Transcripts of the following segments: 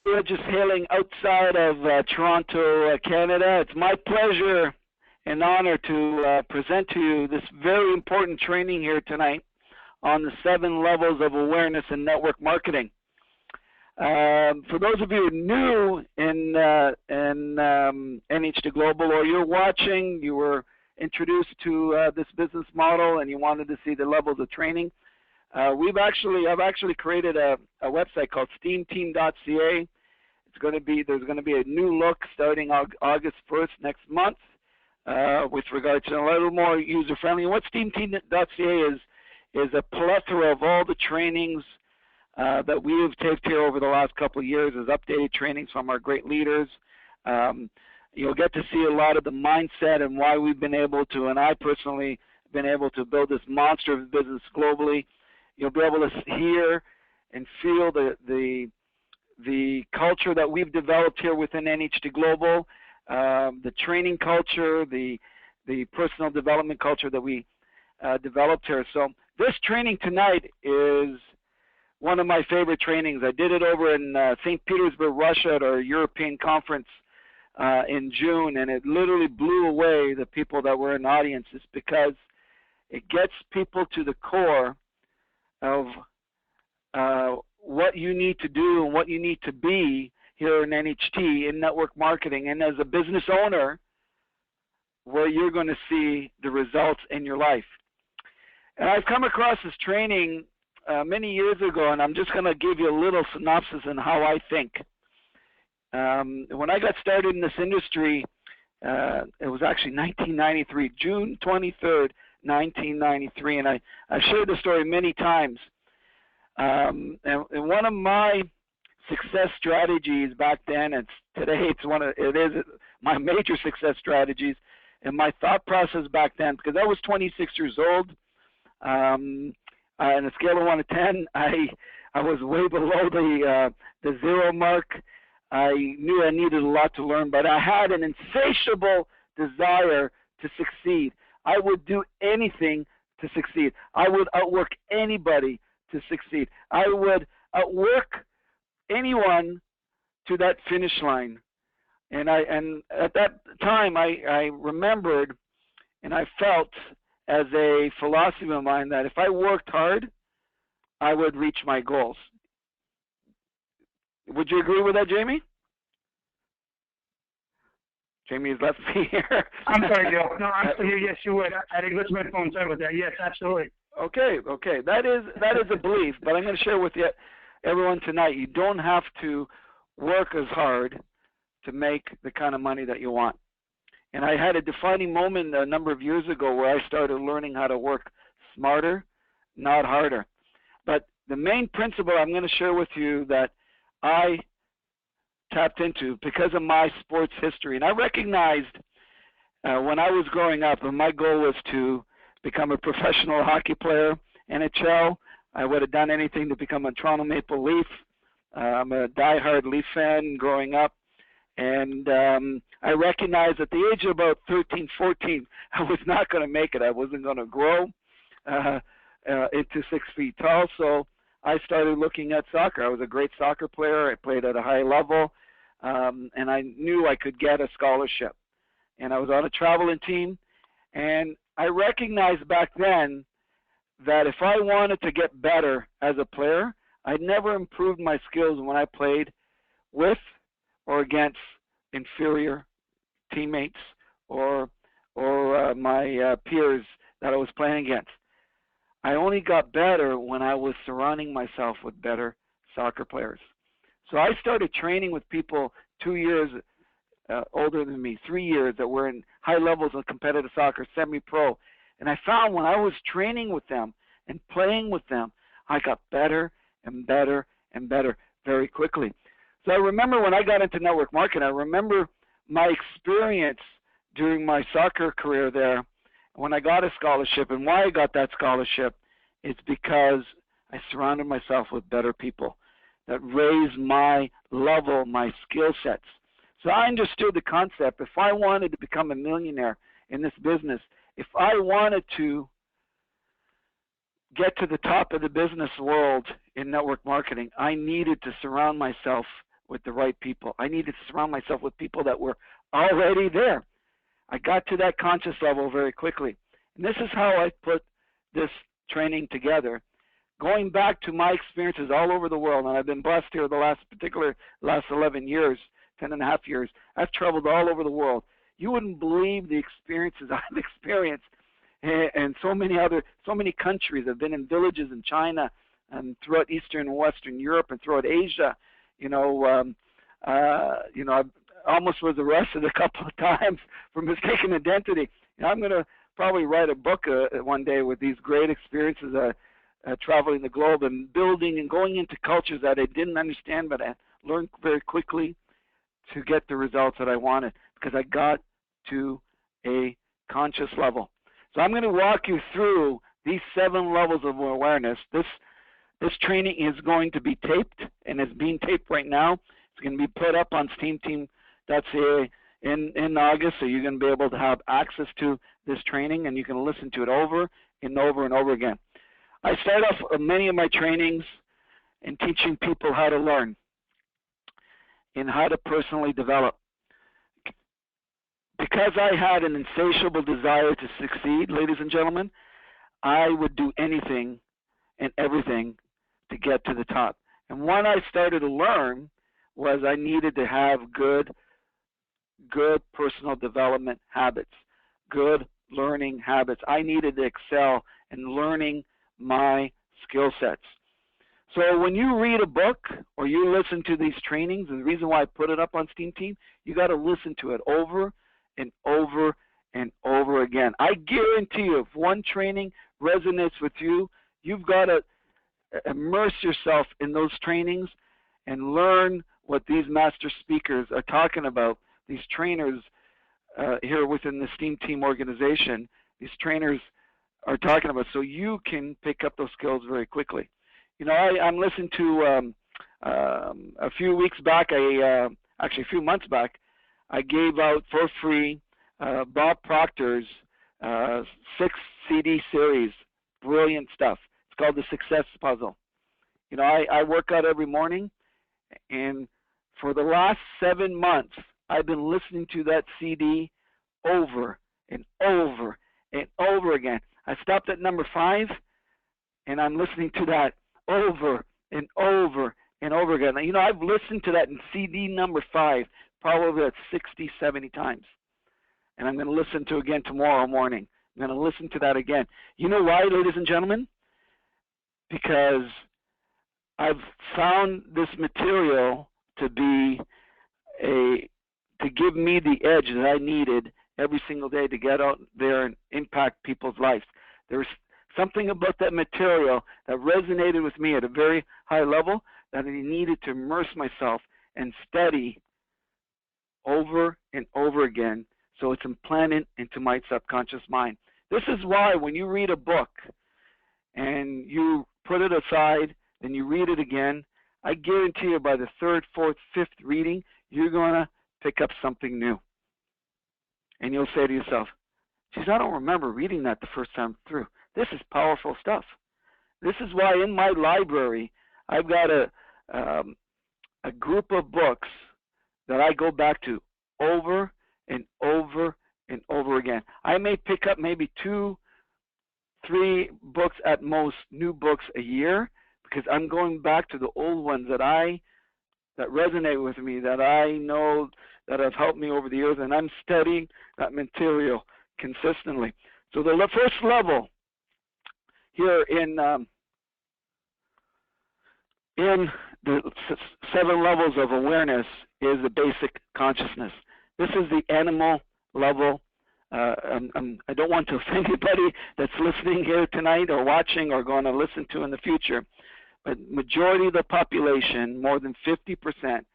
We're just hailing outside of Toronto, Canada. It's my pleasure and honor to present to you this very important training here tonight on the 7 levels of awareness in network marketing. For those of you new in NH2 Global, or you're watching, you were introduced to this business model and you wanted to see the levels of training, I've actually created a website called steamteam.ca. There's going to be a new look starting August 1st next month with regards to a little more user friendly. And what steamteam.ca is a plethora of all the trainings that we have taped here over the last couple of years, is updated trainings from our great leaders. You'll get to see a lot of the mindset and why we've been able to, and I personally been able to build this monster of business globally. You'll be able to hear and feel the culture that we've developed here within NH2 Global, the training culture, the personal development culture that we developed here. So this training tonight is one of my favorite trainings. I did it over in St. Petersburg, Russia at our European conference in June, and it literally blew away the people that were in the audience. It's because it gets people to the core of what you need to do and what you need to be here in NHT in network marketing, and as a business owner, where you're going to see the results in your life. And I've come across this training many years ago, and I'm just going to give you a little synopsis on how I think. When I got started in this industry, it was actually 1993, June 23rd, 1993, and I've shared the story many times. And one of my success strategies back then, and today it is my major success strategies, and my thought process back then, because I was 26 years old, on a scale of 1 to 10, I was way below the 0 mark. I knew I needed a lot to learn, but I had an insatiable desire to succeed. I would do anything to succeed. I would outwork anybody to succeed. I would outwork anyone to that finish line. And at that time, I remembered and I felt as a philosophy of mine that if I worked hard, I would reach my goals. Would you agree with that, Jamie? Jamie has left me here. I'm sorry, Joe. No, I'm still here. Yes, you would. I didn't listen to my phone. Sorry about that. Yes, absolutely. Okay. That is a belief, but I'm going to share with you, everyone tonight, you don't have to work as hard to make the kind of money that you want. And I had a defining moment a number of years ago where I started learning how to work smarter, not harder. But the main principle I'm going to share with you that I tapped into because of my sports history, and I recognized when I was growing up, and my goal was to become a professional hockey player, NHL. I would have done anything to become a Toronto Maple Leaf. I'm a diehard Leaf fan growing up. And I recognized at the age of about 13, 14, I was not going to make it. I wasn't going to grow into 6 feet tall. So I started looking at soccer. I was a great soccer player. I played at a high level. And I knew I could get a scholarship. And I was on a traveling team. And I recognized back then that if I wanted to get better as a player, I'd never improved my skills when I played with or against inferior teammates or my peers that I was playing against. I only got better when I was surrounding myself with better soccer players. So I started training with people 2 years older than me, 3 years, that were in high levels of competitive soccer, semi-pro. And I found when I was training with them and playing with them, I got better and better and better very quickly. So I remember when I got into network marketing, I remember my experience during my soccer career there when I got a scholarship. And why I got that scholarship is because I surrounded myself with better people that raised my level, my skill sets. So I understood the concept. If I wanted to become a millionaire in this business, if I wanted to get to the top of the business world in network marketing, I needed to surround myself with the right people. I needed to surround myself with people that were already there. I got to that conscious level very quickly. And this is how I put this training together. Going back to my experiences all over the world, and I've been blessed here the last 11 years, 10 and a half years. I've traveled all over the world. You wouldn't believe the experiences I've experienced in so many countries. I've been in villages in China and throughout Eastern and Western Europe and throughout Asia. I almost was arrested a couple of times for mistaken identity. I'm going to probably write a book one day with these great experiences traveling the globe and building and going into cultures that I didn't understand, but I learned very quickly to get the results that I wanted because I got to a conscious level. So I'm going to walk you through these 7 levels of awareness. This training is going to be taped, and it's being taped right now. It's going to be put up on steamteam.ca in August, so you're going to be able to have access to this training, and you can listen to it over and over and over again. I start off many of my trainings in teaching people how to learn and how to personally develop. Because I had an insatiable desire to succeed, ladies and gentlemen, I would do anything and everything to get to the top. And what I started to learn was I needed to have good personal development habits, good learning habits. I needed to excel in learning my skill sets. So when you read a book or you listen to these trainings, and the reason why I put it up on Steam Team, you got to listen to it over and over and over again. I guarantee you, if one training resonates with you, you've got to immerse yourself in those trainings and learn what these master speakers are talking about. These trainers here within the Steam Team organization, these trainers are talking about, so you can pick up those skills very quickly. I'm listening to a few weeks back, actually a few months back, I gave out for free Bob Proctor's 6 CD series. Brilliant stuff. It's called The Success Puzzle. I work out every morning, and for the last 7 months, I've been listening to that CD over and over and over again. I stopped at number 5, and I'm listening to that over and over and over again. I've listened to that in CD number 5 probably at 60, 70 times. And I'm going to listen to it again tomorrow morning. I'm going to listen to that again. You know why, ladies and gentlemen? Because I've found this material to give me the edge that I needed every single day to get out there and impact people's lives. There's something about that material that resonated with me at a very high level that I needed to immerse myself and study over and over again so it's implanted into my subconscious mind. This is why when you read a book and you put it aside, then you read it again, I guarantee you by the 3rd, 4th, 5th reading, you're going to pick up something new. And you'll say to yourself, geez, I don't remember reading that the first time through. This is powerful stuff. This is why in my library, I've got a group of books that I go back to over and over and over again. I may pick up maybe 2, 3 books at most, new books a year, because I'm going back to the old ones that resonate with me, that I know that have helped me over the years, and I'm studying that material consistently. So the first level here in the 7 levels of awareness is the basic consciousness. This is the animal level. I don't want to offend anybody that's listening here tonight or watching or going to listen to in the future, but majority of the population, more than 50%,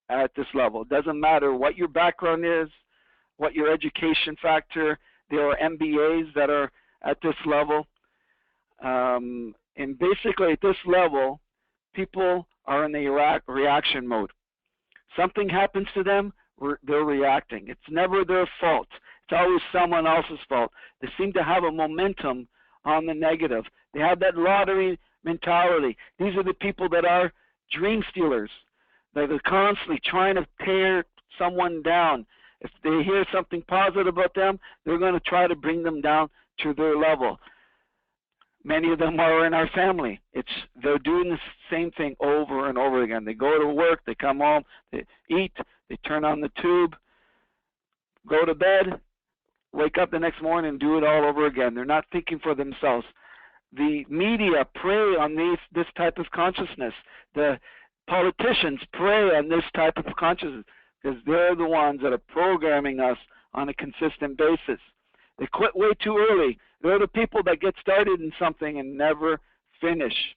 at this level. It doesn't matter what your background is, what your education factor. There are MBAs that are at this level. And basically at this level, people are in the reaction mode. Something happens to them, they're reacting. It's never their fault. It's always someone else's fault. They seem to have a momentum on the negative. They have that lottery mentality. These are the people that are dream stealers. They're constantly trying to tear someone down. If they hear something positive about them, they're going to try to bring them down to their level. Many of them are in our family. They're doing the same thing over and over again. They go to work, they come home, they eat, they turn on the tube, go to bed, wake up the next morning and do it all over again. They're not thinking for themselves. The media prey on this type of consciousness. The politicians prey on this type of consciousness because they're the ones that are programming us on a consistent basis. They quit way too early. They're the people that get started in something and never finish.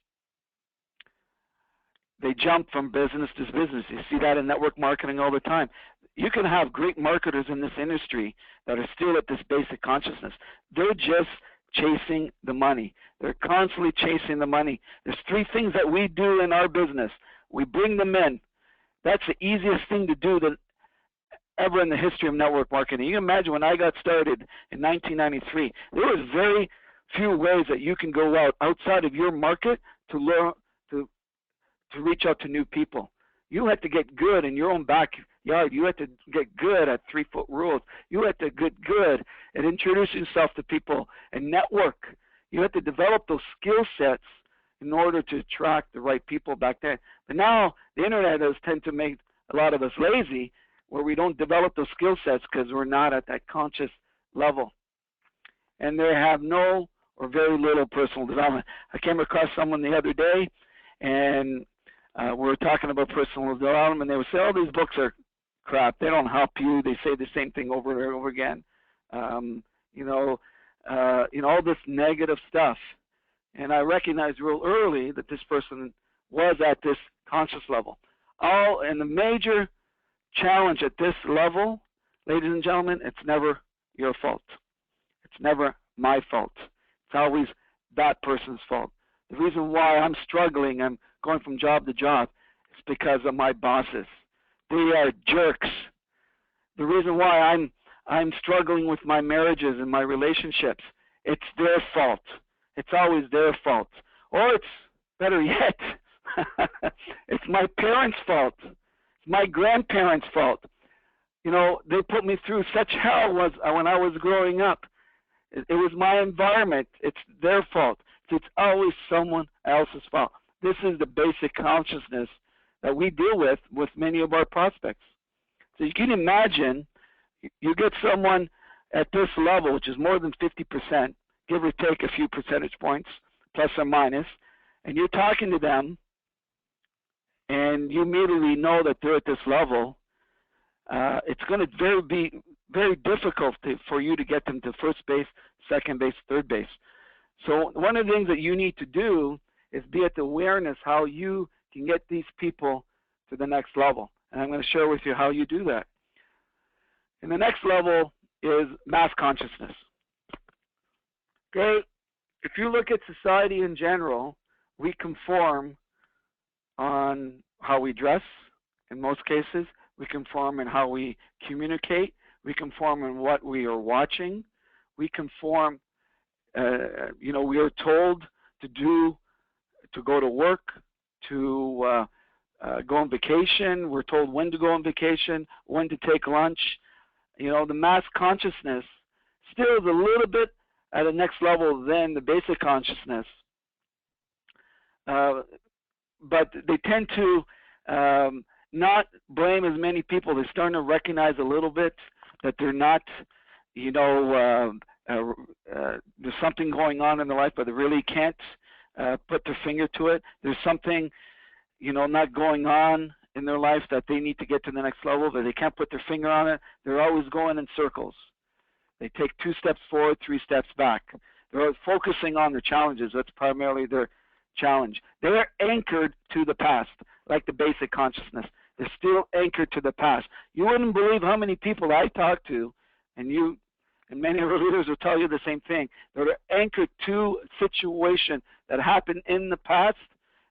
They jump from business to business. You see that in network marketing all the time. You can have great marketers in this industry that are still at this basic consciousness. They're just chasing the money. They're constantly chasing the money. There's three things that we do in our business. We bring them in. That's the easiest thing to do that ever in the history of network marketing. You can imagine when I got started in 1993, there was very few ways that you can go out outside of your market to learn to reach out to new people. You had to get good in your own backyard. You had to get good at 3-foot rules. You had to get good at introducing yourself to people and network. You had to develop those skill sets in order to attract the right people back then. But now the internet has tended to make a lot of us lazy, where we don't develop those skill sets because we're not at that conscious level. And they have no or very little personal development. I came across someone the other day, and we were talking about personal development, and they would say, oh, these books are crap. They don't help you. They say the same thing over and over again. All this negative stuff. And I recognized real early that this person was at this conscious level. And the major challenge at this level, ladies and gentlemen, it's never your fault. It's never my fault. It's always that person's fault. The reason why I'm struggling, I'm going from job to job, is because of my bosses. They are jerks. The reason why I'm struggling with my marriages and my relationships, it's their fault. It's always their fault. Or it's better yet, it's my parents' fault. It's my grandparents' fault. They put me through such hell when I was growing up. It was my environment. It's their fault. It's always someone else's fault. This is the basic consciousness that we deal with many of our prospects. So you can imagine, you get someone at this level, which is more than 50%, give or take a few percentage points, plus or minus, and you're talking to them, and you immediately know that they're at this level. It's going to be very difficult for you to get them to first base, second base, third base. So one of the things that you need to do is be at the awareness how you can get these people to the next level. And I'm going to share with you how you do that. And the next level is mass consciousness. Okay, if you look at society in general, we conform on how we dress in most cases. We conform in how we communicate. We conform in what we are watching. We conform, we are told to go to work, to go on vacation. We're told when to go on vacation, when to take lunch. The mass consciousness still is a little bit at a next level than the basic consciousness. But they tend to not blame as many people. They're starting to recognize a little bit that they're not, there's something going on in their life, but they really can't put their finger to it. There's something, not going on in their life that they need to get to the next level, but they can't put their finger on it. They're always going in circles. They take 2 steps forward, 3 steps back. They're focusing on their challenges. That's primarily their challenge. They're anchored to the past, like the basic consciousness. They're still anchored to the past. You wouldn't believe how many people I talk to, and many of our leaders will tell you the same thing. They're anchored to a situation that happened in the past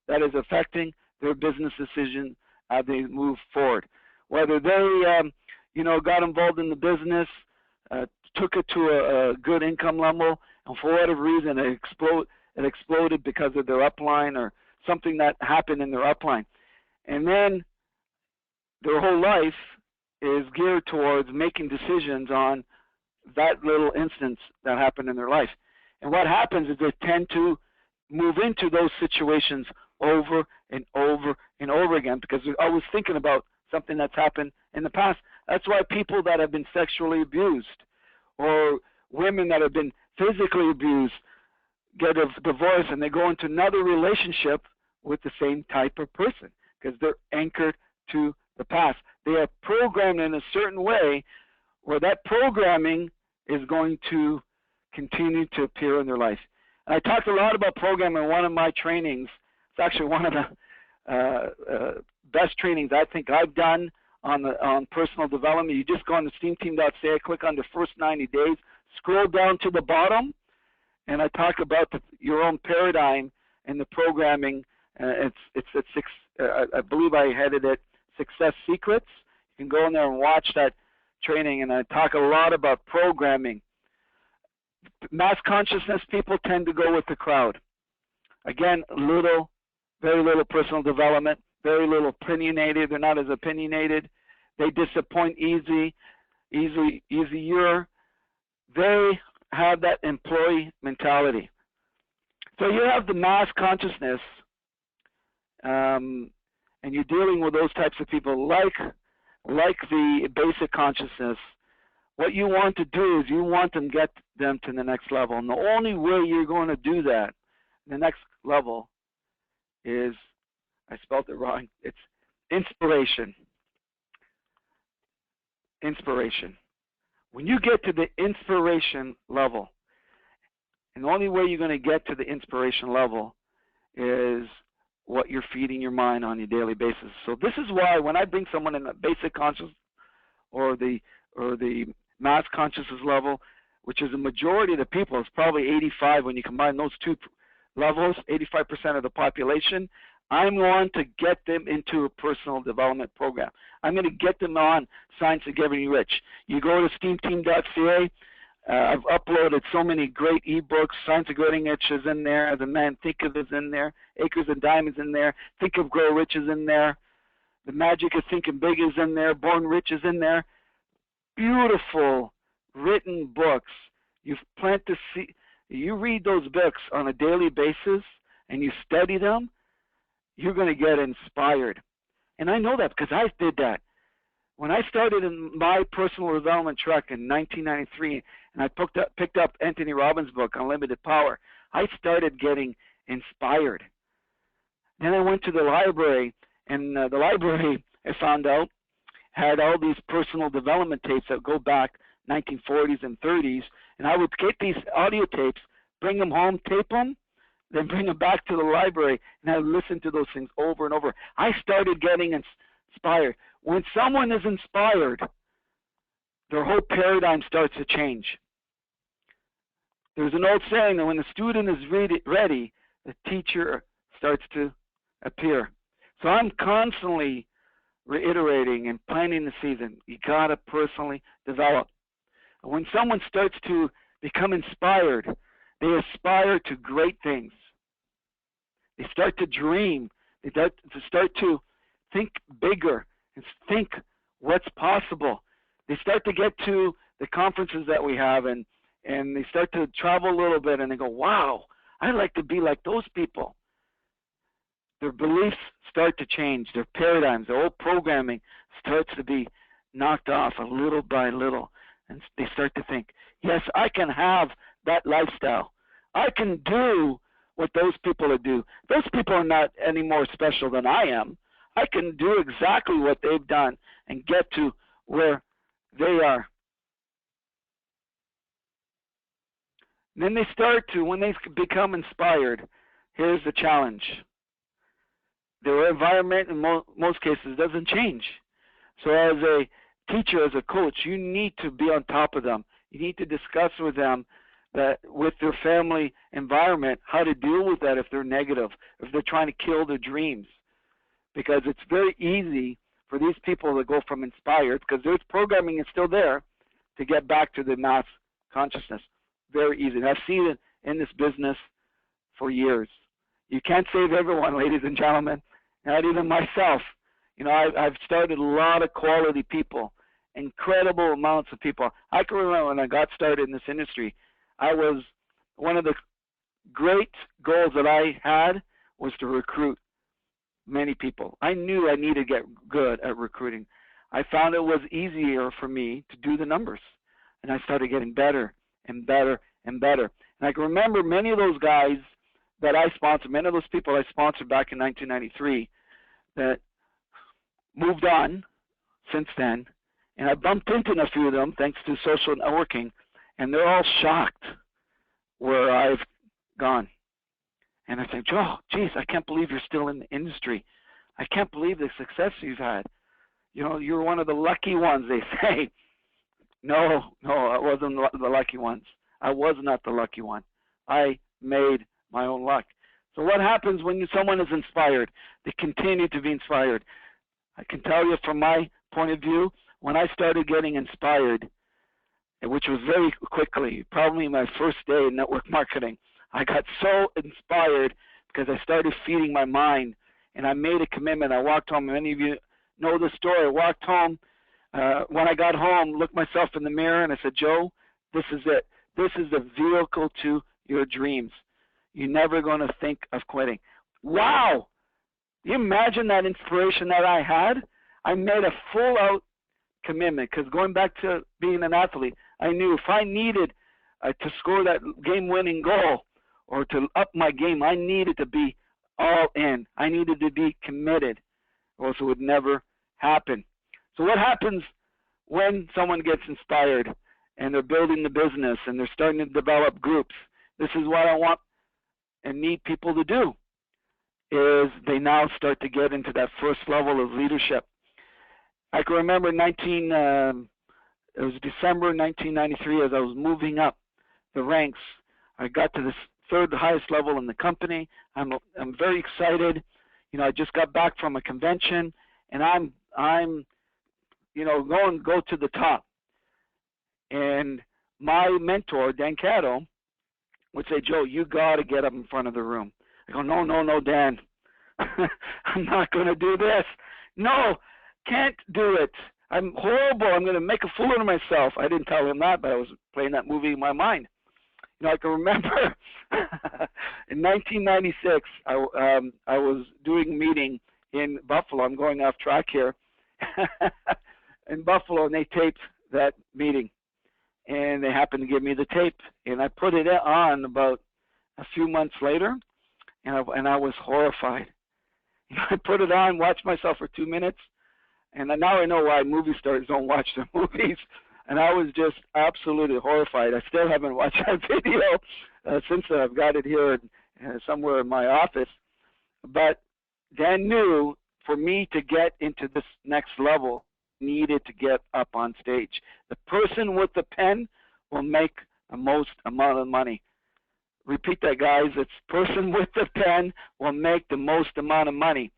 that is affecting their business decision as they move forward. Whether they, got involved in the business, took it to a good income level, and for whatever reason it exploded because of their upline or something that happened in their upline. And then their whole life is geared towards making decisions on that little instance that happened in their life. And what happens is they tend to move into those situations over and over and over again because they're always thinking about something that's happened in the past. That's why people that have been sexually abused or women that have been physically abused get a divorce and they go into another relationship with the same type of person because they're anchored to the past. They are programmed in a certain way where that programming is going to continue to appear in their life. And I talked a lot about programming in one of my trainings. It's actually one of the best trainings I think I've done on personal development. You just go on to steamteam.ca, click on the first 90 days, scroll down to the bottom, and I talk about your own paradigm and the programming. I believe I headed it Success Secrets. You can go in there and watch that training, and I talk a lot about programming. Mass consciousness people tend to go with the crowd. Again, very little personal development, very little opinionated. They're not as opinionated. They disappoint easier. They have that employee mentality. So you have the mass consciousness, and you're dealing with those types of people like the basic consciousness. What you want to do is you want to get them to the next level. And the only way you're going to do that, the next level, is, I spelled it wrong, it's inspiration. Inspiration. When you get to the inspiration level, and the only way you're going to get to the inspiration level is what you're feeding your mind on a daily basis. So this is why when I bring someone in a basic consciousness or the mass consciousness level, which is a majority of the people, it's probably 85 when you combine those two levels, 85% of the population, I'm going to get them into a personal development program. I'm going to get them on Science of Getting Rich. You go to steamteam.ca. I've uploaded so many great ebooks. Science of Getting Rich is in there. The Man Think Of is in there. Acres and Diamonds in there. Think of Grow Rich is in there. The Magic of Thinking Big is in there. Born Rich is in there. Beautiful written books. You plant the seed. You read those books on a daily basis and you study them, you're going to get inspired. And I know that because I did that. When I started in my personal development track in 1993, and I picked up Anthony Robbins' book, Unlimited Power, I started getting inspired. Then I went to the library, and the library, I found out, had all these personal development tapes that go back 1940s and 30s, and I would get these audio tapes, bring them home, tape them, then bring them back to the library, and I would listen to those things over and over. I started getting inspired. When someone is inspired, their whole paradigm starts to change. There's an old saying that when the student is ready, the teacher starts to appear. So I'm constantly reiterating and planting the season. You got to personally develop. When someone starts to become inspired, they aspire to great things. They start to dream. They start to think bigger and think what's possible. They start to get to the conferences that we have and they start to travel a little bit and they go, wow, I'd like to be like those people. Their beliefs start to change. Their paradigms, their old programming starts to be knocked off a little by little. And they start to think, yes, I can have that lifestyle. I can do what those people do. Those people are not any more special than I am. I can do exactly what they've done and get to where they are. And then they start to, when they become inspired, here's the challenge. Their environment in most cases doesn't change. So as a teacher, as a coach, you need to be on top of them. You need to discuss with them that with their family environment, how to deal with that if they're negative, if they're trying to kill their dreams. Because it's very easy for these people to go from inspired, because their programming is still there, to get back to the mass consciousness. Very easy. And I've seen it in this business for years. You can't save everyone, ladies and gentlemen, not even myself. You know, I've started a lot of quality people, incredible amounts of people. I can remember when I got started in this industry, I was one of the great goals that I had was to recruit many people. I knew I needed to get good at recruiting. I found it was easier for me to do the numbers, and I started getting better and better and better. And I can remember many of those guys that I sponsored, many of those people I sponsored back in 1993 that moved on since then, and I bumped into a few of them thanks to social networking, and they're all shocked where I've gone. And I think, Joe, geez, I can't believe you're still in the industry. I can't believe the success you've had. You know, you're one of the lucky ones, they say. No, I wasn't the lucky ones. I was not the lucky one. I made my own luck. So what happens when someone is inspired? They continue to be inspired. I can tell you from my point of view, when I started getting inspired, which was very quickly, probably my first day in network marketing, I got so inspired because I started feeding my mind, and I made a commitment. I walked home. Many of you know the story. I walked home. When I got home, looked myself in the mirror, and I said, Joe, this is it. This is the vehicle to your dreams. You're never going to think of quitting. Wow! You imagine that inspiration that I had? I made a full-out commitment because going back to being an athlete, I knew if I needed to score that game-winning goal or to up my game, I needed to be all in. I needed to be committed, or else it would never happen. So what happens when someone gets inspired and they're building the business and they're starting to develop groups? This is what I want and need people to do, is they now start to get into that first level of leadership. I can remember it was December 1993 as I was moving up the ranks. I got to this third highest level in the company. I'm very excited. You know, I just got back from a convention, and I'm you know, go to the top. And my mentor, Dan Caddo, would say, Joe, you got to get up in front of the room. I go, no, Dan. I'm not going to do this. No, can't do it. I'm horrible. I'm going to make a fool of myself. I didn't tell him that, but I was playing that movie in my mind. You know, I can remember in 1996, I was doing a meeting in Buffalo. I'm going off track here. In Buffalo, and they taped that meeting. And they happened to give me the tape. And I put it on about a few months later, and I was horrified. I put it on, watched myself for 2 minutes, and now I know why movie stars don't watch their movies. And I was just absolutely horrified. I still haven't watched that video since I've got it here somewhere in my office. But Dan knew for me to get into this next level, needed to get up on stage. The person with the pen will make the most amount of money. Repeat that, guys. It's person with the pen will make the most amount of money.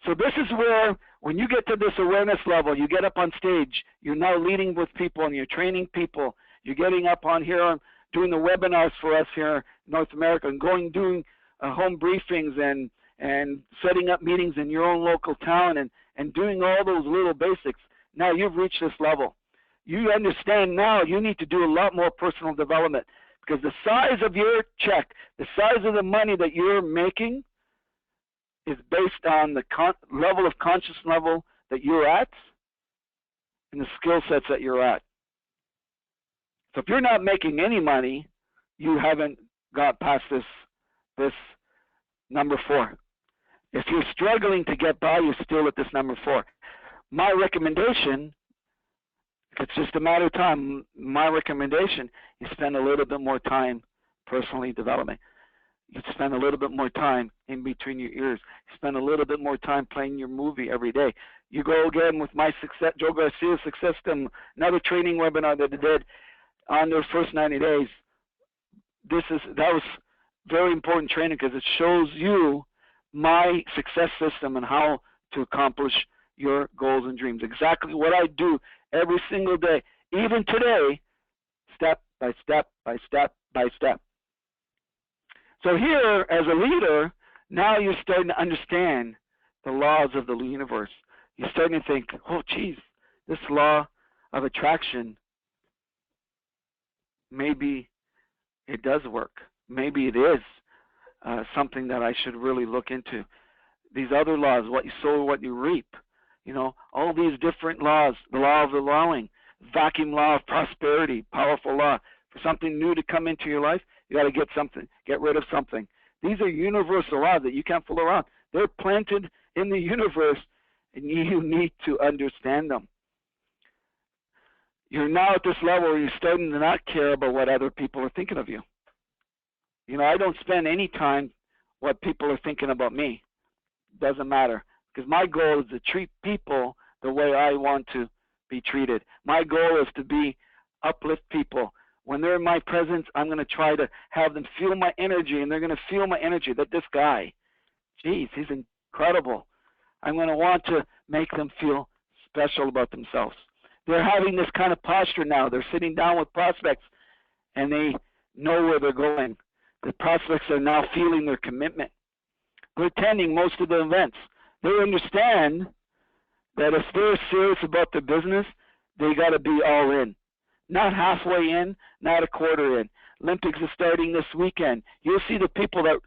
So this is where, when you get to this awareness level, you get up on stage, you're now leading with people and you're training people. You're getting up on here, doing the webinars for us here in North America, and doing home briefings and setting up meetings in your own local town and doing all those little basics. Now you've reached this level. You understand now you need to do a lot more personal development, because the size of your check, the size of the money that you're making is based on the level of conscious level that you're at and the skill sets that you're at. So if you're not making any money, you haven't got past this number 4. If you're struggling to get by, you're still at this number 4. My recommendation, if it's just a matter of time, my recommendation is spend a little bit more time personally developing. You spend a little bit more time in between your ears. Spend a little bit more time playing your movie every day. You go again with my success, Joe Garcia Success System, another training webinar that I did on their first 90 days. That was very important training because it shows you my success system and how to accomplish your goals and dreams. Exactly what I do every single day, even today, step by step by step by step. So here, as a leader, now you're starting to understand the laws of the universe. you're starting to think, oh, geez, this law of attraction, maybe it does work. Maybe it is something that I should really look into. These other laws, what you sow, what you reap, all these different laws, the law of allowing, vacuum law of prosperity, powerful law. For something new to come into your life, you got to get rid of something. These are universal laws that you can't fool around. They're planted in the universe, and you need to understand them. You're now at this level where you're starting to not care about what other people are thinking of you. I don't spend any time what people are thinking about me. Doesn't matter, because my goal is to treat people the way I want to be treated. My goal is to uplift people. When they're in my presence, I'm going to try to have them feel my energy, and they're going to feel my energy, that this guy, geez, he's incredible. I'm going to want to make them feel special about themselves. They're having this kind of posture now. They're sitting down with prospects, and they know where they're going. The prospects are now feeling their commitment. They're attending most of the events. They understand that if they're serious about their business, they got to be all in. Not halfway in, not a quarter in. Olympics is starting this weekend. You'll see the people that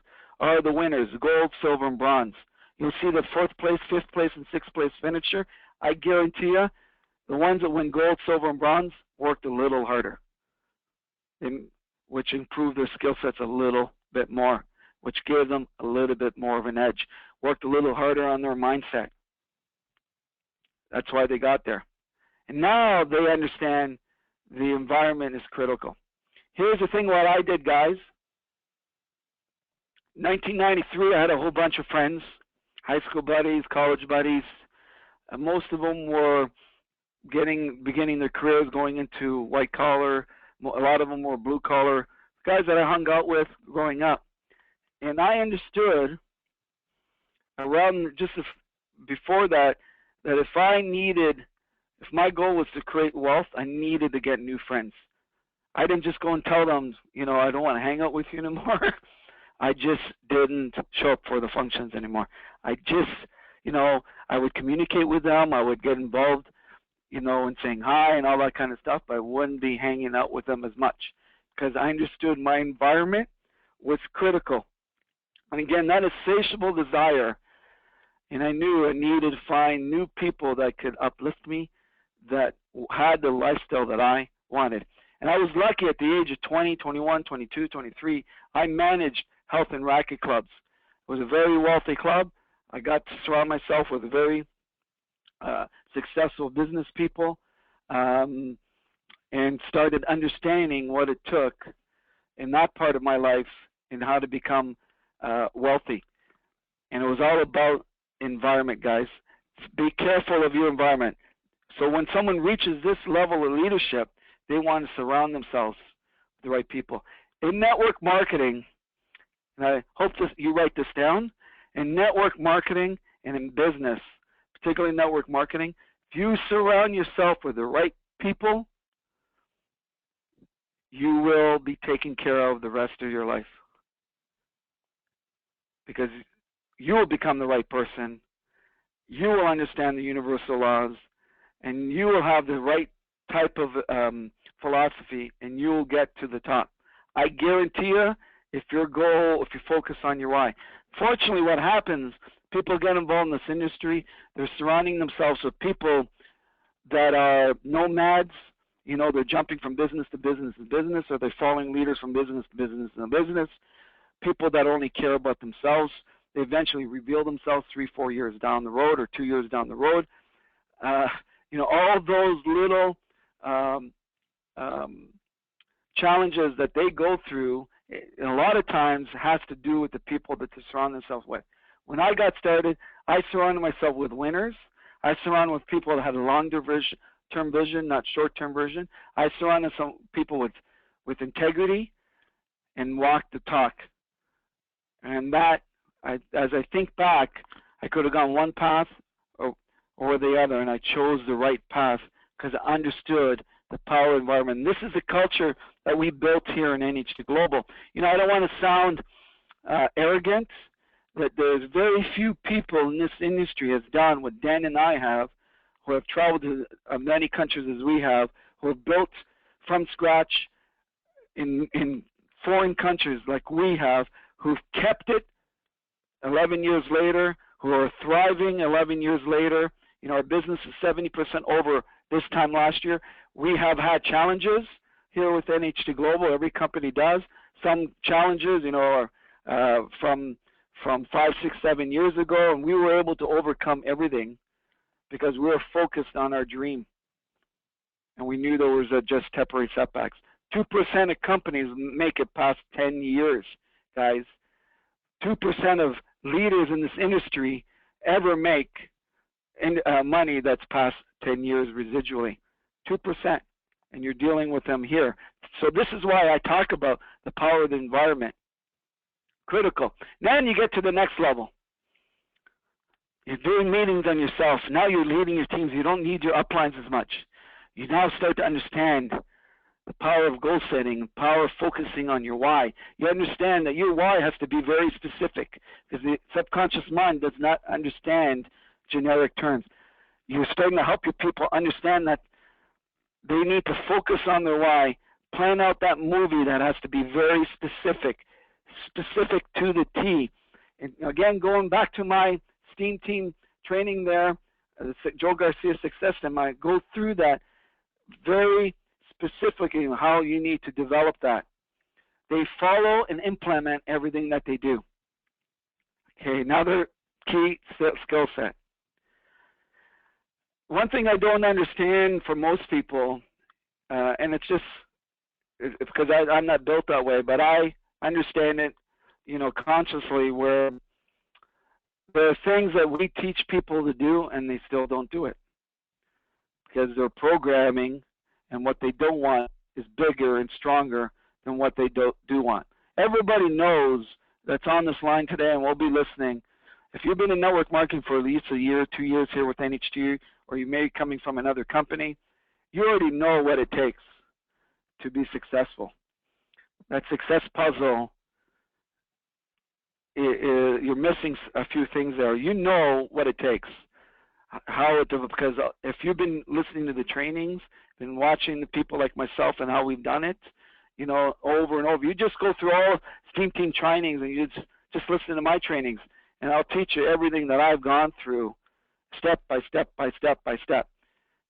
are the winners, gold, silver, and bronze. You'll see the 4th place, 5th place, and 6th place finisher. I guarantee you, the ones that win gold, silver, and bronze worked a little harder, which improved their skill sets a little bit more, which gave them a little bit more of an edge. Worked a little harder on their mindset. That's why they got there. And now they understand the environment is critical. Here's the thing what I did, guys. 1993, I had a whole bunch of friends, high school buddies, college buddies. Most of them were beginning their careers, going into white collar. A lot of them were blue collar, guys that I hung out with growing up. And I understood around before that if my goal was to create wealth, I needed to get new friends. I didn't just go and tell them, I don't want to hang out with you anymore. I just didn't show up for the functions anymore. I just, I would communicate with them. I would get involved, and saying hi and all that kind of stuff, but I wouldn't be hanging out with them as much because I understood my environment was critical. And again, that insatiable desire, and I knew I needed to find new people that could uplift me, that had the lifestyle that I wanted. And I was lucky at the age of 20, 21, 22, 23, I managed health and racket clubs. It was a very wealthy club. I got to surround myself with very successful business people, and started understanding what it took in that part of my life and how to become wealthy. And it was all about environment, guys. Be careful of your environment. So when someone reaches this level of leadership, they want to surround themselves with the right people. In network marketing, and I hope you write this down, in network marketing and in business, particularly network marketing, if you surround yourself with the right people, you will be taken care of the rest of your life. Because you will become the right person, you will understand the universal laws, and you will have the right type of philosophy, and you will get to the top. I guarantee you, if you focus on your why. Fortunately, what happens, people get involved in this industry, they're surrounding themselves with people that are nomads. They're jumping from business to business to business, or they're following leaders from business to business to business. People that only care about themselves. They eventually reveal themselves 3-4 years down the road or 2 years down the road. All those little challenges that they go through, a lot of times has to do with the people that they surround themselves with. When I got started, I surrounded myself with winners. I surrounded with people that had a long-term vision, not short-term vision. I surrounded some people with integrity and walked the talk. And that, as I think back, I could have gone one path or the other, and I chose the right path because I understood the power environment. And this is the culture that we built here in NHT Global. I don't want to sound arrogant. that there's very few people in this industry has done what Dan and I have, who have traveled to many countries as we have, who have built from scratch in foreign countries like we have, who've kept it 11 years later, who are thriving 11 years later. You know, our business is 70% over this time last year. We have had challenges here with NHT Global. Every company does. Some challenges, you know, are from 5, 6, 7 years ago, and we were able to overcome everything because we were focused on our dream. And we knew there was just temporary setbacks. 2% of companies make it past 10 years, guys. 2% of leaders in this industry ever make money that's past 10 years residually. 2%. And you're dealing with them here. So this is why I talk about the power of the environment. Critical. Then you get to the next level. You're doing meetings on yourself. Now you're leading your teams. You don't need your uplines as much. You now start to understand the power of goal setting, the power of focusing on your why. You understand that your why has to be very specific because the subconscious mind does not understand generic terms. You're starting to help your people understand that they need to focus on their why, plan out that movie that has to be very specific to the T. And again, going back to my STEAM team training there, Joe Garcia Success Team, I go through that very specifically how you need to develop that. They follow and implement everything that they do. Okay, another key skill set. One thing I don't understand for most people, and it's because I'm not built that way, but I understand it, you know, consciously, where there are things that we teach people to do and they still don't do it because their programming and what they don't want is bigger and stronger than what they do want. Everybody knows that's on this line today and will be listening. If you've been in network marketing for at least a year, 2 years here with NHT, or you may be coming from another company, you already know what it takes to be successful. That success puzzle, you're missing a few things there. You know what it takes. Because if you've been listening to the trainings, been watching the people like myself and how we've done it, you know, over and over. You just go through all STEAM team trainings and you just listen to my trainings, and I'll teach you everything that I've gone through, step by step by step by step.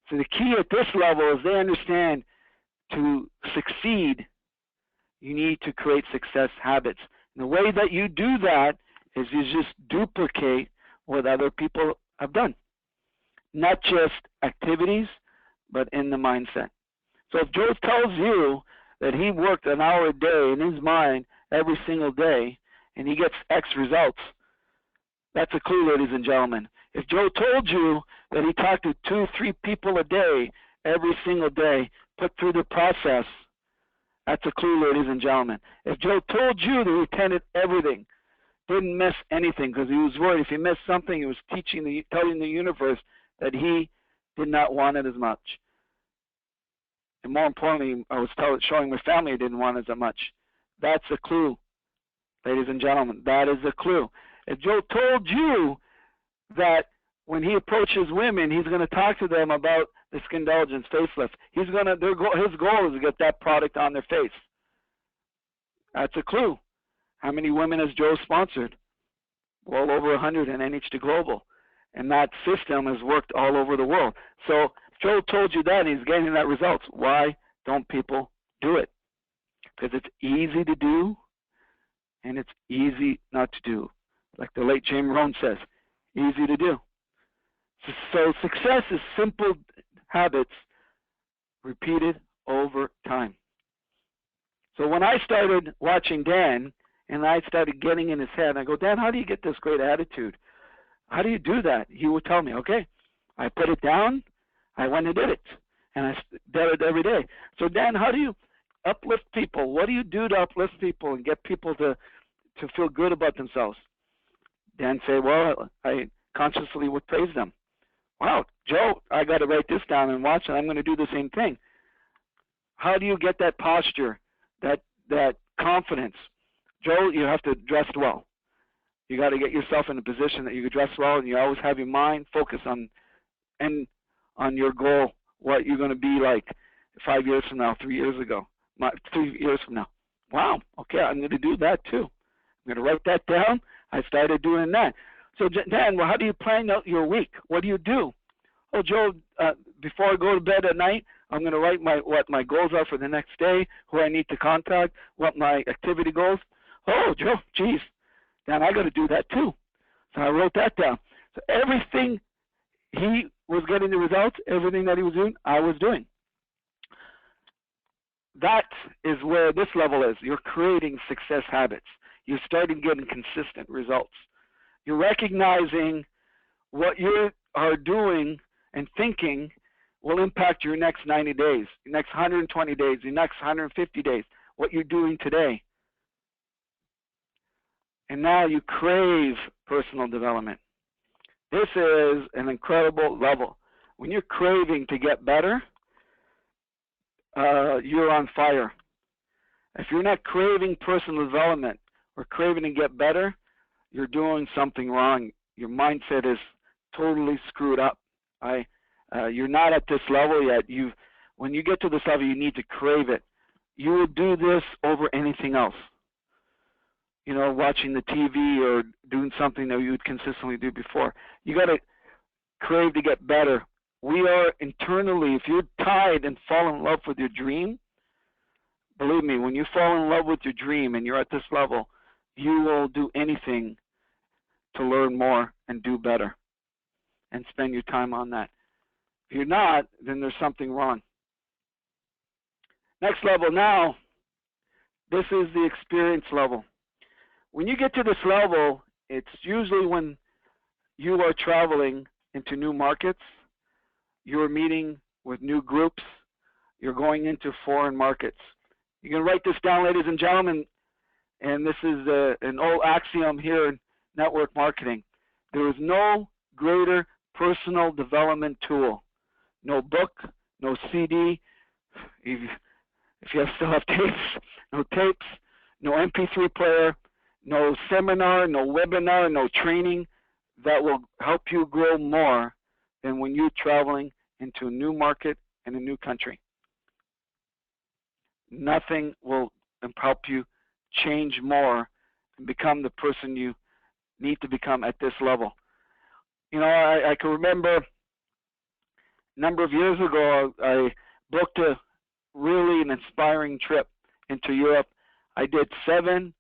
So the key at this level is they understand to succeed, you need to create success habits. And the way that you do that is you just duplicate what other people have done. Not just activities, but in the mindset. So if Joe tells you that he worked an hour a day in his mind every single day and he gets X results, that's a clue, ladies and gentlemen. If Joe told you that he talked to 2, 3 people a day every single day, put through the process, that's a clue, ladies and gentlemen. If Joe told you that he attended everything, didn't miss anything because he was worried if he missed something, he was telling the universe that he did not want it as much. And more importantly, I was showing my family I didn't want it as much. That's a clue, ladies and gentlemen. That is a clue. If Joe told you that when he approaches women, he's going to talk to them about the Skindulgence facelift, his goal is to get that product on their face. That's a clue. How many women has Joe sponsored? Well over 100 in NHT Global. And that system has worked all over the world. So Joe told you that and he's getting that results. Why don't people do it? Because it's easy to do and it's easy not to do. Like the late James Rohn says, easy to do. So success is simple habits repeated over time. So when I started watching Dan and I started getting in his head, I go, Dan, how do you get this great attitude? How do you do that? He would tell me, okay, I put it down, I went and did it, and I did it every day. So Dan, how do you uplift people? What do you do to uplift people and get people to feel good about themselves? Dan say, well, I consciously would praise them. Wow, Joe, I got to write this down and watch it. I'm going to do the same thing. How do you get that posture, that confidence? Joe, you have to dress well. You got to get yourself in a position that you can dress well, and you always have your mind focused on your goal, what you're going to be like 5 years from now, 3 years ago, 3 years from now. Wow, okay, I'm going to do that too. I'm going to write that down. I started doing that. So Dan, well, how do you plan out your week? What do you do? Oh, Joe, before I go to bed at night, I'm going to write what my goals are for the next day, who I need to contact, what my activity goals. Oh, Joe, geez, Dan, I got to do that too. So I wrote that down. So everything he was getting the results, everything that he was doing, I was doing. That is where this level is. You're creating success habits. You're starting getting consistent results. You're recognizing what you are doing and thinking will impact your next 90 days, your next 120 days, your next 150 days, what you're doing today. And now you crave personal development. This is an incredible level. When you're craving to get better, you're on fire. If you're not craving personal development or craving to get better, you're doing something wrong. Your mindset is totally screwed up. You're not at this level yet. When you get to this level, you need to crave it. You will do this over anything else. You know, watching the TV or doing something that you would consistently do before. You got to crave to get better. We are internally, if you're tied and fall in love with your dream, believe me, when you fall in love with your dream and you're at this level, you will do anything to learn more and do better and spend your time on that. If you're not, then there's something wrong. Next level now, this is the experience level. When you get to this level, it's usually when you are traveling into new markets, you're meeting with new groups, you're going into foreign markets. You can write this down, ladies and gentlemen, and this is an old axiom here in network marketing. There is no greater personal development tool. No book, no CD, if you still have tapes, no MP3 player, no seminar, no webinar, no training that will help you grow more than when you're traveling into a new market and a new country. Nothing will help you change more and become the person you need to become at this level. You know, I can remember a number of years ago, I booked a really an inspiring trip into Europe. I did 7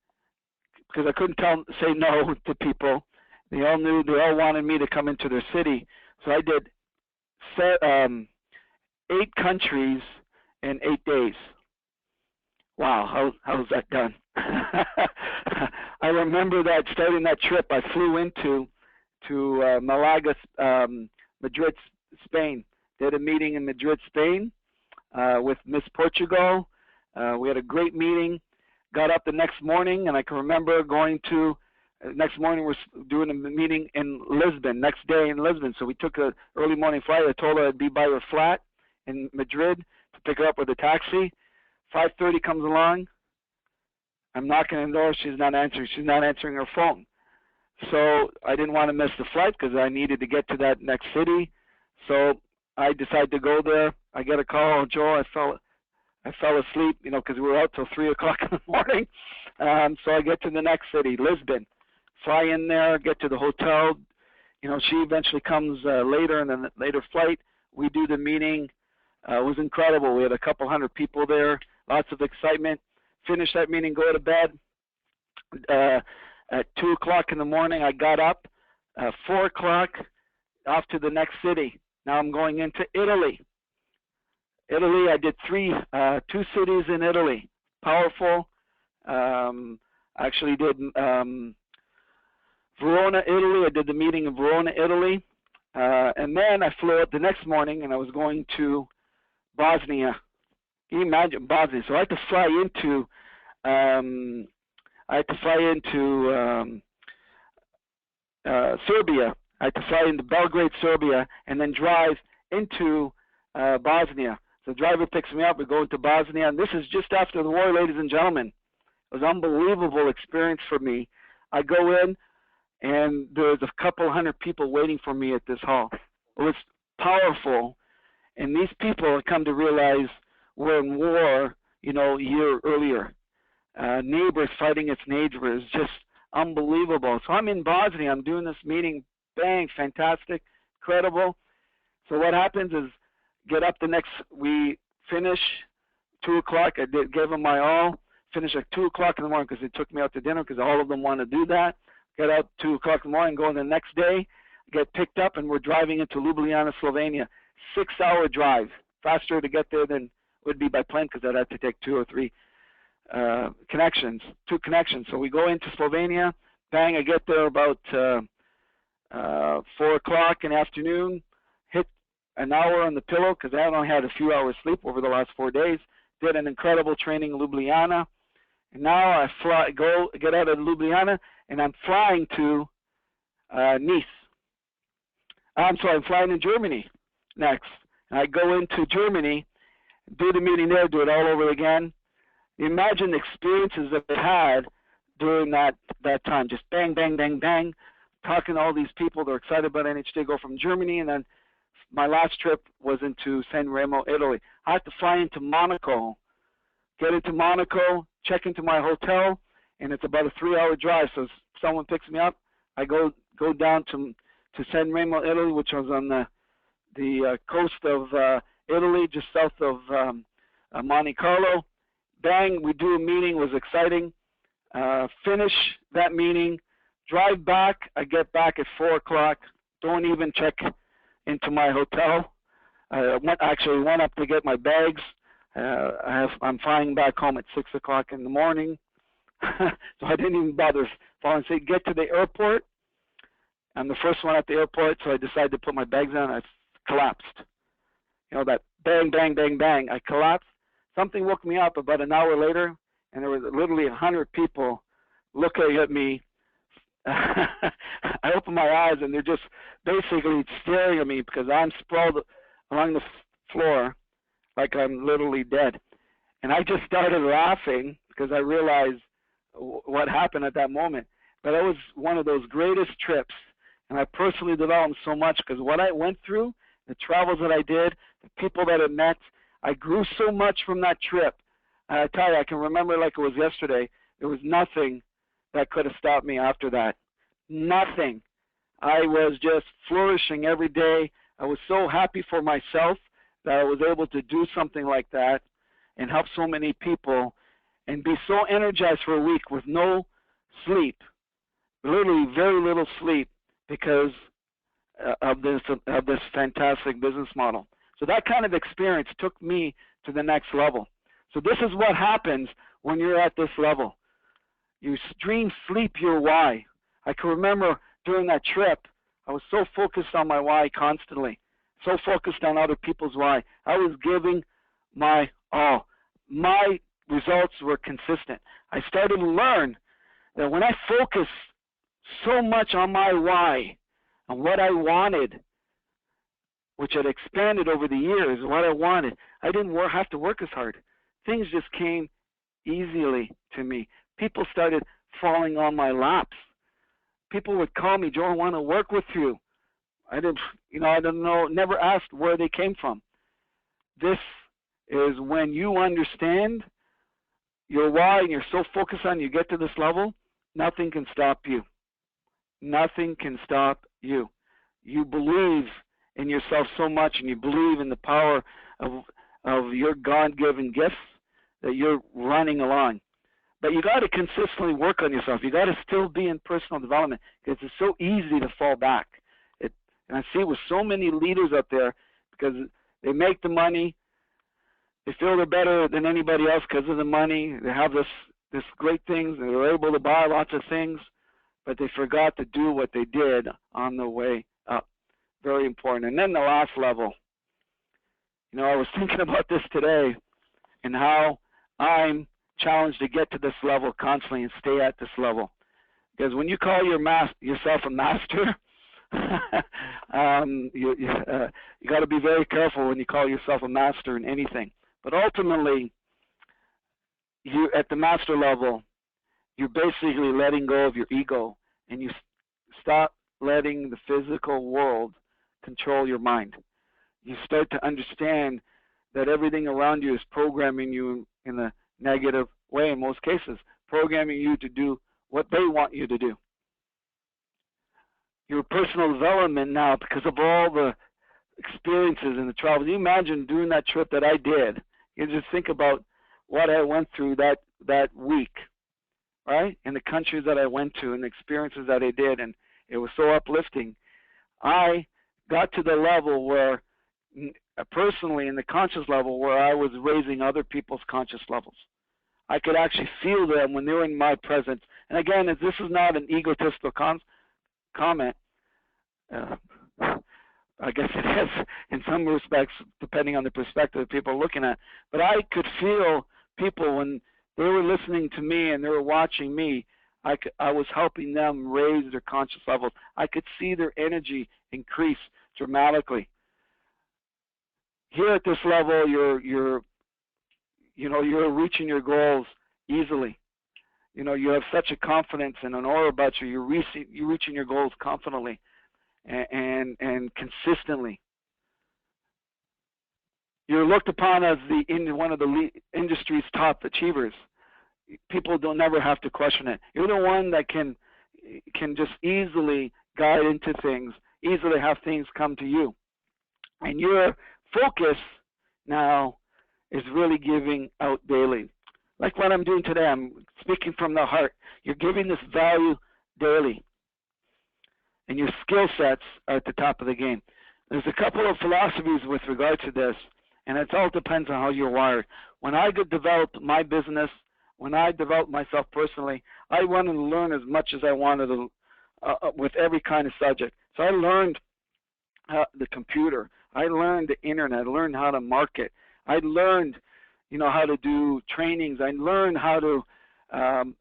because I couldn't say no to people. They all wanted me to come into their city. So I did 8 countries in 8 days. Wow, how was that done? I remember that starting that trip, I flew into Malaga, Madrid, Spain. Did a meeting in Madrid, Spain with Miss Portugal. We had a great meeting. Got up the next morning, and I can remember going to next morning we're doing a meeting in Lisbon, next day in Lisbon. So we took an early morning flight. I told her I'd be by her flat in Madrid to pick her up with a taxi. 5:30 comes along. I'm knocking on the door. She's not answering. She's not answering her phone. So I didn't want to miss the flight because I needed to get to that next city. So I decided to go there. I get a call. Joe, I fell asleep, you know, because we were out till 3 o'clock in the morning. So I get to the next city, Lisbon. Fly in there, get to the hotel. You know, she eventually comes later in the later flight. We do the meeting. It was incredible. We had a couple hundred people there, lots of excitement. Finish that meeting, go to bed. At 2 o'clock in the morning, I got up. 4 o'clock, off to the next city. Now I'm going into Italy. Italy, I did 2 cities in Italy. Powerful. Actually did Verona, Italy. I did the meeting in Verona, Italy. And then I flew out the next morning, and I was going to Bosnia. Can you imagine Bosnia? So I had to fly into Serbia. I had to fly into Belgrade, Serbia, and then drive into Bosnia. So the driver picks me up. We go into Bosnia, and this is just after the war, ladies and gentlemen. It was an unbelievable experience for me. I go in. and there's a couple hundred people waiting for me at this hall. It was powerful, and these people have come to realize we're in war, a year earlier. Neighbors fighting its neighbors, just unbelievable. So I'm in Bosnia, I'm doing this meeting, bang, fantastic, incredible. So what happens is, we finish 2 o'clock. I gave them my all. Finish at 2 o'clock in the morning because they took me out to dinner because all of them want to do that. Get out 2 o'clock in the morning, go in the next day, get picked up, and we're driving into Ljubljana, Slovenia. 6-hour drive. Faster to get there than would be by plane because I'd have to take 2 or 3 connections. So we go into Slovenia. Bang, I get there about 4 o'clock in the afternoon. Hit an hour on the pillow because I only had a few hours sleep over the last 4 days. Did an incredible training in Ljubljana. And now I get out of Ljubljana, and I'm flying to Nice. I'm flying to Germany next. And I go into Germany, do the meeting there, do it all over again. Imagine the experiences that I had during that time. Just bang, bang, bang, bang, talking to all these people. They're excited about NHT. Go from Germany, and then my last trip was into San Remo, Italy. I had to fly into Monaco, get into Monaco, check into my hotel, and it's about a 3-hour drive. So someone picks me up. I go down to San Remo, Italy, which was on the coast of Italy, just south of Monte Carlo. Bang, we do a meeting. It was exciting. Finish that meeting, drive back. I get back at 4 o'clock. Don't even check into my hotel. I went up to get my bags. I'm flying back home at 6 o'clock in the morning. So I didn't even bother falling asleep. Get to the airport. I'm the first one at the airport, so I decided to put my bags on. I collapsed. That bang, bang, bang, bang. I collapsed. Something woke me up about an hour later, and there was literally 100 people looking at me. I open my eyes, and they're just basically staring at me because I'm sprawled along the floor like I'm literally dead. And I just started laughing because I realized what happened at that moment. But it was one of those greatest trips, and I personally developed so much because what I went through, the travels that I did, the people that I met, I grew so much from that trip. I tell you, I can remember like it was yesterday. There was nothing that could have stopped me after that. Nothing. I was just flourishing every day. I was so happy for myself that I was able to do something like that and help so many people and be so energized for a week with no sleep, literally very little sleep because of this fantastic business model. So that kind of experience took me to the next level. So this is what happens when you're at this level. You dream sleep your why. I can remember during that trip, I was so focused on my why constantly, so focused on other people's why. I was giving my all. My results were consistent. I started to learn that when I focused so much on my why and what I wanted, which had expanded over the years, what I wanted, I didn't have to work as hard. Things just came easily to me. People started falling on my laps. People would call me, Joe, I want to work with you. I didn't know, never asked where they came from. This is when you understand your why and you're so focused on, you get to this level, nothing can stop you. Nothing can stop you. You believe in yourself so much and you believe in the power of your God-given gifts that you're running along. But you got to consistently work on yourself. You got to still be in personal development because it's so easy to fall back. And I see it with so many leaders out there because they make the money, they feel they're better than anybody else because of the money. They have this great things, and they're able to buy lots of things, but they forgot to do what they did on the way up. Very important. And then the last level. I was thinking about this today and how I'm challenged to get to this level constantly and stay at this level. Because when you call yourself a master, you got to be very careful when you call yourself a master in anything. But ultimately, you at the master level, you're basically letting go of your ego and you stop letting the physical world control your mind. You start to understand that everything around you is programming you in a negative way in most cases, programming you to do what they want you to do. Your personal development now, because of all the experiences and the travels. You imagine doing that trip that I did. You just think about what I went through that week, right? And the countries that I went to and the experiences that I did, and it was so uplifting. I got to the level where, personally, in the conscious level, where I was raising other people's conscious levels. I could actually feel them when they were in my presence. And again, this is not an egotistical comment. I guess it is in some respects, depending on the perspective that people are looking at. But I could feel people when they were listening to me and they were watching me. I was helping them raise their conscious levels. I could see their energy increase dramatically. Here at this level, you're reaching your goals easily. You have such a confidence and an aura about you. You're reaching your goals confidently and consistently. You're looked upon as one of the industry's top achievers. People don't never have to question it. You're the one that can just easily guide into things, easily have things come to you. And your focus now is really giving out daily. Like what I'm doing today, I'm speaking from the heart. You're giving this value daily. And your skill sets are at the top of the game. There's a couple of philosophies with regard to this, and it all depends on how you're wired. When I developed my business, when I developed myself personally, I wanted to learn as much as I wanted to with every kind of subject. So I learned the computer. I learned the internet. I learned how to market. I learned, how to do trainings. I learned how to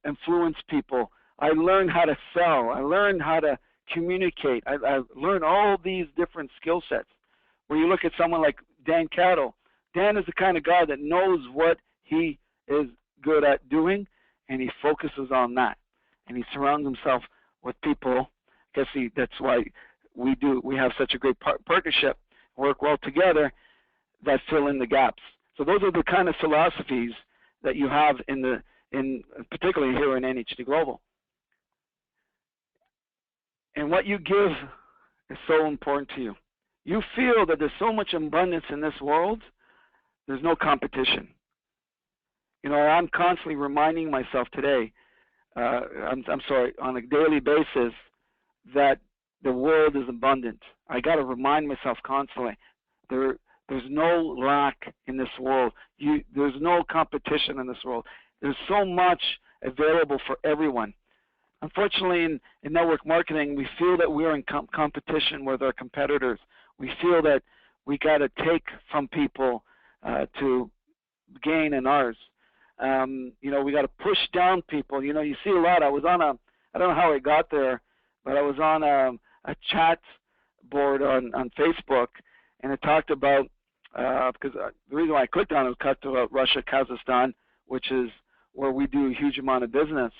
influence people. I learned how to sell. I learned how to communicate. I learned all these different skill sets. Where you look at someone like Dan Cattle, Dan is the kind of guy that knows what he is good at doing, and he focuses on that. And he surrounds himself with people. I guess that's why we have such a great partnership, work well together, that fill in the gaps. So those are the kind of philosophies that you have in particularly here in NHD Global. And what you give is so important to you. You feel that there's so much abundance in this world, there's no competition. I'm constantly reminding myself today, on a daily basis, that the world is abundant. I got to remind myself constantly. There's no lack in this world. There's no competition in this world. There's so much available for everyone. Unfortunately, in network marketing, we feel that we're in competition with our competitors. We feel that we got to take from people to gain in ours. We got to push down people. You see a lot. I don't know how I got there, but I was on a chat board on Facebook, and it talked about, because the reason why I clicked on it was talked about Russia, Kazakhstan, which is where we do a huge amount of business,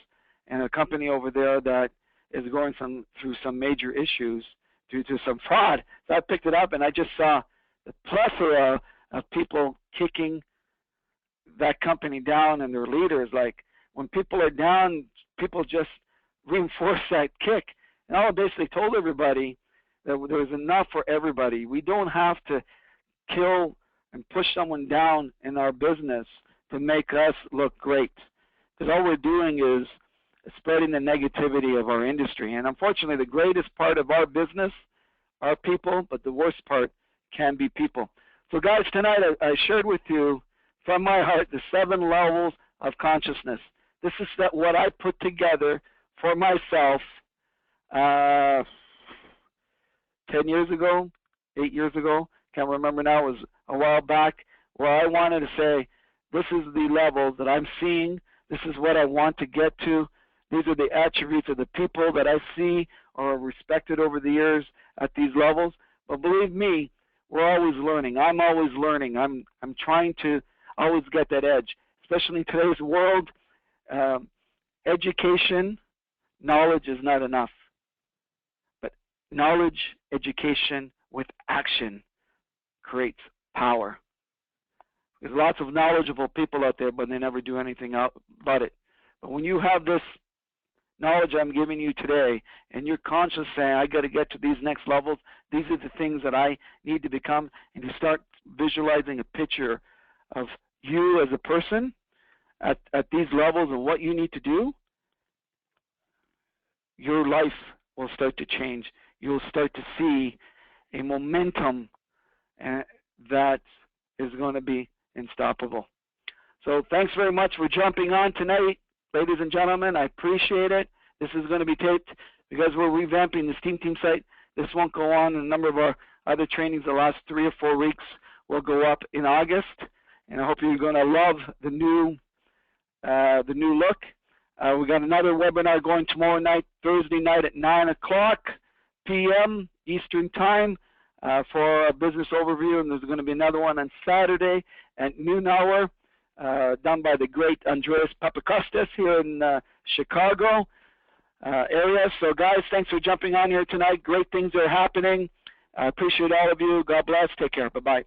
and a company over there that is going through some major issues due to some fraud. So I picked it up, and I just saw the plethora of people kicking that company down and their leaders. Like, when people are down, people just reinforce that kick. And I basically told everybody that there was enough for everybody. We don't have to kill and push someone down in our business to make us look great. Because all we're doing is spreading the negativity of our industry. And unfortunately, the greatest part of our business are people, but the worst part can be people. So guys, tonight I shared with you from my heart the 7 levels of consciousness. This is what I put together for myself 10 years ago, 8 years ago, can't remember now, it was a while back, where I wanted to say, this is the levels that I'm seeing, this is what I want to get to, these are the attributes of the people that I see or respected over the years at these levels. But believe me, we're always learning. I'm always learning. I'm trying to always get that edge, especially in today's world. Education, knowledge is not enough. knowledge, education with action creates power. There's lots of knowledgeable people out there, but they never do anything about it. But when you have this knowledge I'm giving you today, and you're conscious saying, I got to get to these next levels, these are the things that I need to become, and you start visualizing a picture of you as a person at these levels and what you need to do, your life will start to change. You'll start to see a momentum that is going to be unstoppable. So thanks very much for jumping on tonight, ladies and gentlemen. I appreciate it. This is going to be taped because we're revamping the Steam Team site. This won't go on. A number of our other trainings the last 3 or 4 weeks will go up in August, and I hope you're going to love the new look. We got another webinar going tomorrow night, Thursday night at 9:00 p.m. Eastern Time for a business overview, and there's going to be another one on Saturday at noon hour done by the great Andreas Papakostas here in Chicago area. So guys, thanks for jumping on here tonight. Great things are happening. I appreciate all of you. God bless. Take care. Bye-bye.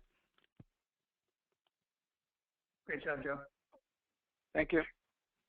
Great job, Joe. Thank you.